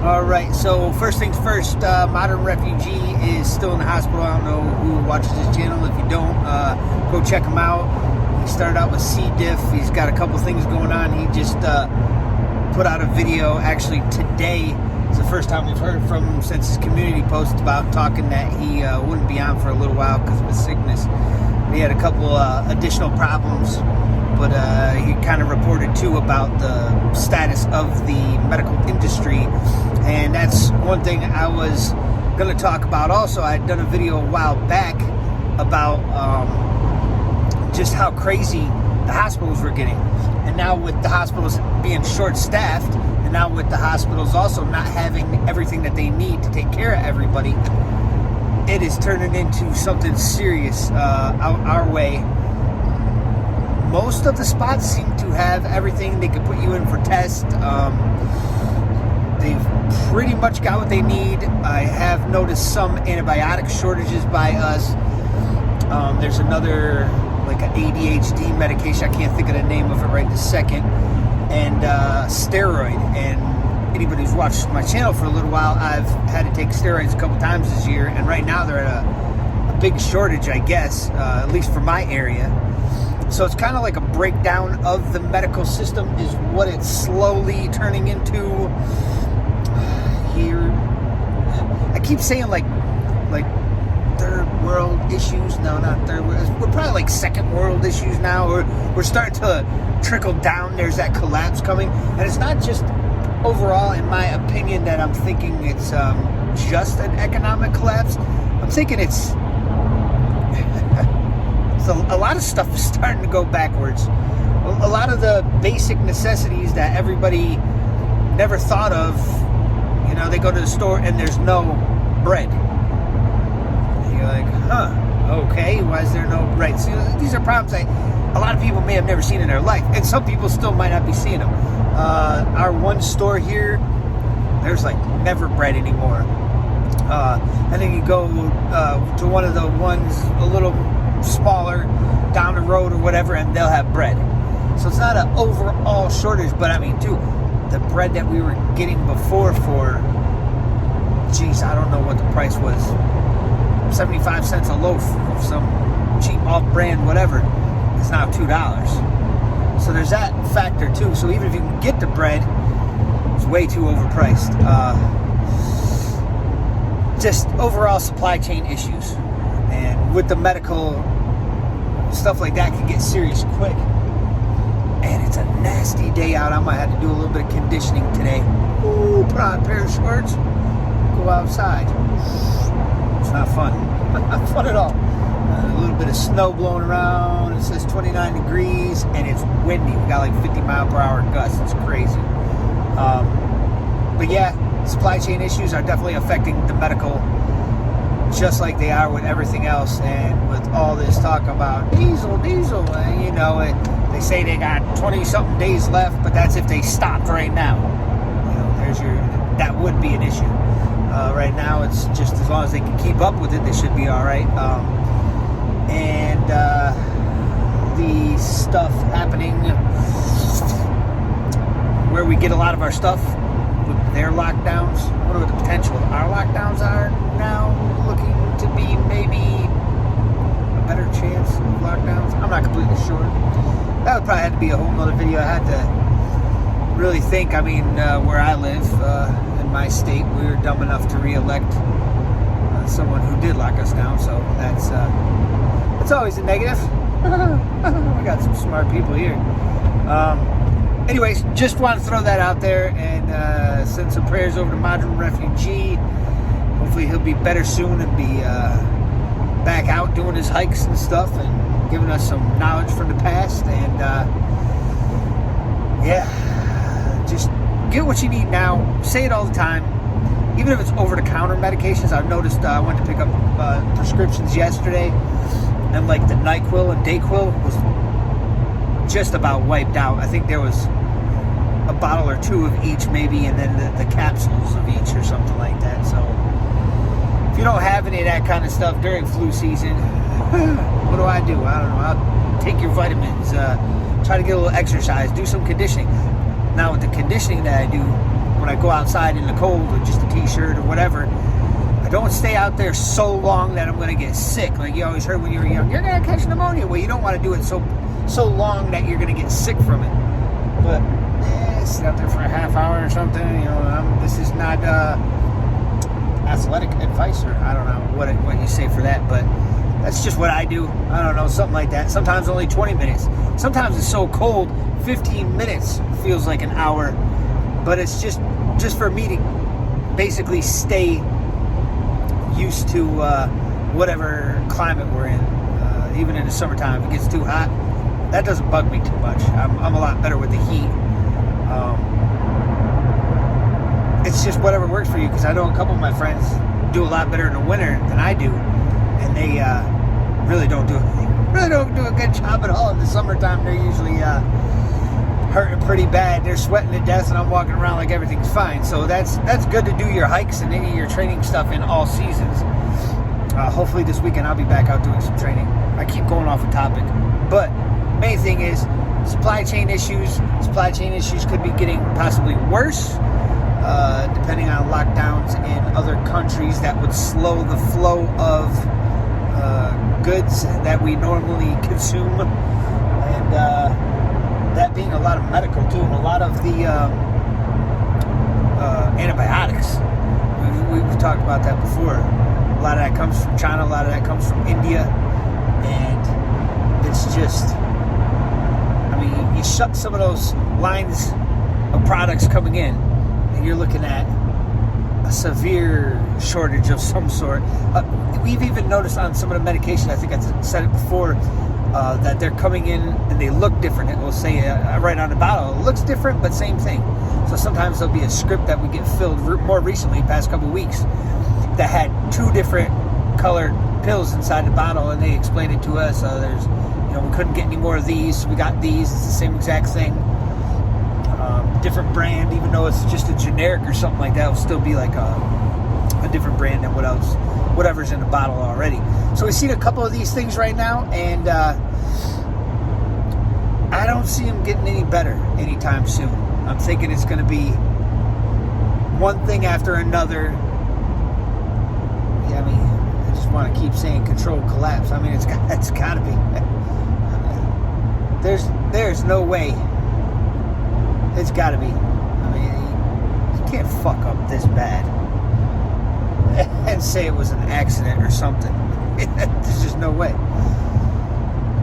All right, so first things first, Modern Refugee is still in the hospital. I don't know who watches his channel. If you don't, go check him out. He started out with C. diff. He's got a couple things going on. He just put out a video actually today. It's the first time we've heard from him since his community post about talking that he wouldn't be on for a little while because of his sickness. He had a couple additional problems, but he kind of reported too about the status of the medical industry, and that's one thing I was going to talk about also. I had done a video a while back about just how crazy the hospitals were getting, and now with the hospitals being short-staffed, and now with the hospitals also not having everything that they need to take care of everybody, it is turning into something serious out our way. Most of the spots seem to have everything. They could put you in for tests. They've pretty much got what they need. I have noticed some antibiotic shortages by us. There's another, like an ADHD medication. I can't think of the name of it right this second. And steroid. And anybody who's watched my channel for a little while, I've had to take steroids a couple times this year. And right now they're at a big shortage, I guess, at least for my area. So it's kind of like a breakdown of the medical system is what it's slowly turning into here. I keep saying like third world issues. No, not third world. We're probably like second world issues now. We're starting to trickle down. There's that collapse coming. And it's not just overall, in my opinion, that I'm thinking it's just an economic collapse. I'm thinking it's so a lot of stuff is starting to go backwards. A lot of the basic necessities that everybody never thought of, you know, they go to the store and there's no bread. And you're like, huh, okay, why is there no bread? See, these are problems that a lot of people may have never seen in their life, and some people still might not be seeing them. Our one store here, there's like never bread anymore. And then you go to one of the ones a little smaller down the road or whatever, and they'll have bread. So it's not an overall shortage, but I mean, dude, the bread that we were getting before for, geez, I don't know what the price was, 75 cents a loaf of some cheap off-brand whatever, it's now $2. So there's that factor too. So even if you can get the bread, it's way too overpriced. Just overall supply chain issues, and with the medical stuff like that can get serious quick. And it's a nasty day out. I might have to do a little bit of conditioning today. Ooh, put on a pair of shorts, go outside. It's not fun. Not fun at all. A little bit of snow blowing around. It says 29 degrees and it's windy. We got like 50 mile per hour gusts. It's crazy. But yeah, supply chain issues are definitely affecting the medical, just like they are with everything else. And with all this talk about diesel, you know, they say they got 20-something days left, but that's if they stopped right now. You know, that would be an issue. Right now, it's just as long as they can keep up with it, they should be all right. And the stuff happening where we get a lot of our stuff with their lockdowns. I wonder what the potential of our lockdowns are now, looking to be maybe a better chance of lockdowns. I'm not completely sure. That would probably have to be a whole nother video. I had to really think. I mean, where I live, in my state, we were dumb enough to re-elect someone who did lock us down, so that's always a negative. We got some smart people here. Anyways, just want to throw that out there and send some prayers over to Modern Refugee. Hopefully he'll be better soon and be back out doing his hikes and stuff and giving us some knowledge from the past. And yeah, just get what you need now. Say it all the time. Even if it's over-the-counter medications. I've noticed I went to pick up prescriptions yesterday, and like the NyQuil and DayQuil was just about wiped out. I think there was a bottle or two of each maybe, and then the capsules of each or something like that. So if you don't have any of that kind of stuff during flu season, what do? I don't know. I'll take your vitamins, try to get a little exercise, do some conditioning. Now with the conditioning that I do, when I go outside in the cold with just a t-shirt or whatever, I don't stay out there so long that I'm going to get sick. Like you always heard when you were young, you're going to catch pneumonia. Well, you don't want to do it so long that you're going to get sick from it. But sit out there for a half hour or something. This is not athletic advice, or I don't know what you say for that, but that's just what I do. I don't know, something like that. Sometimes only 20 minutes. Sometimes it's so cold, 15 minutes feels like an hour. But it's just for me to basically stay used to whatever climate we're in. Even in the summertime, if it gets too hot, that doesn't bug me too much. I'm a lot better with the heat. It's just whatever works for you, because I know a couple of my friends do a lot better in the winter than I do, and they really don't do a good job at all in the summertime. They're usually hurting pretty bad. They're sweating to death, and I'm walking around like everything's fine. So that's good to do your hikes and any of your training stuff in all seasons. Hopefully this weekend I'll be back out doing some training. I keep going off a topic, but main thing is supply chain issues. Supply chain issues could be getting possibly worse, depending on lockdowns in other countries that would slow the flow of goods that we normally consume, and that being a lot of medical too, and a lot of the antibiotics. We've talked about that before. A lot of that comes from China, a lot of that comes from India, and it's just, you shut some of those lines of products coming in, and you're looking at a severe shortage of some sort. We've even noticed on some of the medication, I think I said it before, that they're coming in and they look different. It will say right on the bottle, it looks different, but same thing. So sometimes there'll be a script that we get filled more recently, past couple of weeks, that had 2 different colored pills inside the bottle, and they explained it to us. There's, we couldn't get any more of these, so we got these. It's the same exact thing. Different brand, even though it's just a generic or something like that, it'll still be like a different brand than whatever's in the bottle already. So we've seen a couple of these things right now, and I don't see them getting any better anytime soon. I'm thinking it's going to be one thing after another. Yeah, I just want to keep saying controlled collapse. It's got to be. There's no way. It's got to be. You can't fuck up this bad and say it was an accident or something. There's just no way.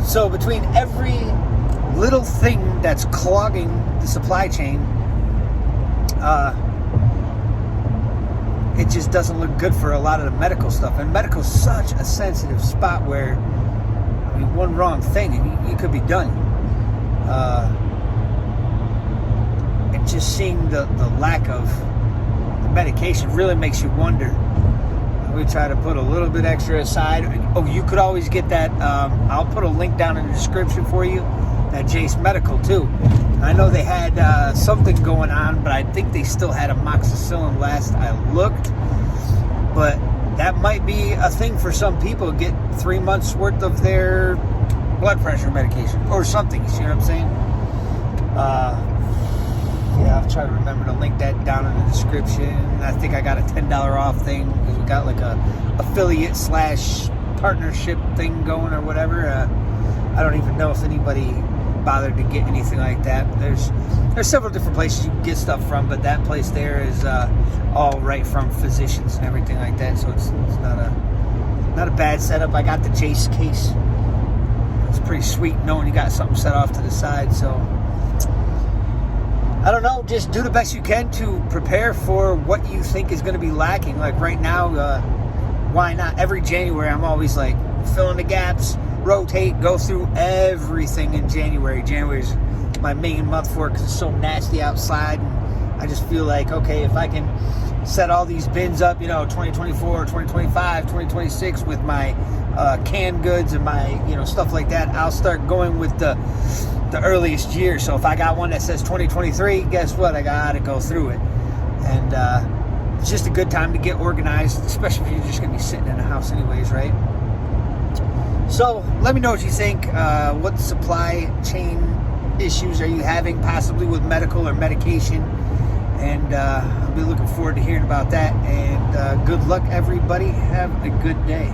So between every little thing that's clogging the supply chain, it just doesn't look good for a lot of the medical stuff. And medical's such a sensitive spot where, one wrong thing and you could be done. And just seeing the lack of the medication really makes you wonder. We try to put a little bit extra aside. Oh, you could always get that. I'll put a link down in the description for you. That Jase Medical too. I know they had something going on, but I think they still had amoxicillin last I looked. But that might be a thing for some people. Get 3 months worth of their blood pressure medication or something. You see what I'm saying? Yeah, I'll try to remember to link that down in the description. I think I got a $10 off thing because we got like a affiliate / partnership thing going or whatever. I don't even know if anybody bothered to get anything like that. There's several different places you can get stuff from, but that place there is all right from physicians and everything like that. So it's not a bad setup. I got the Jase case. It's pretty sweet knowing you got something set off to the side. So I don't know, just do the best you can to prepare for what you think is going to be lacking. Like right now, why not? Every January, I'm always like fill in the gaps, rotate, go through everything in January. January's my main month for it because it's so nasty outside. And I just feel like, okay, if I can set all these bins up, 2024, 2025, 2026 with my canned goods and my, stuff like that, I'll start going with the earliest year. So if I got one that says 2023, guess what? I got to go through it. And it's just a good time to get organized, especially if you're just going to be sitting in a house anyways, right? So let me know what you think. What supply chain issues are you having, possibly with medical or medication? And I'll be looking forward to hearing about that. And good luck, everybody. Have a good day.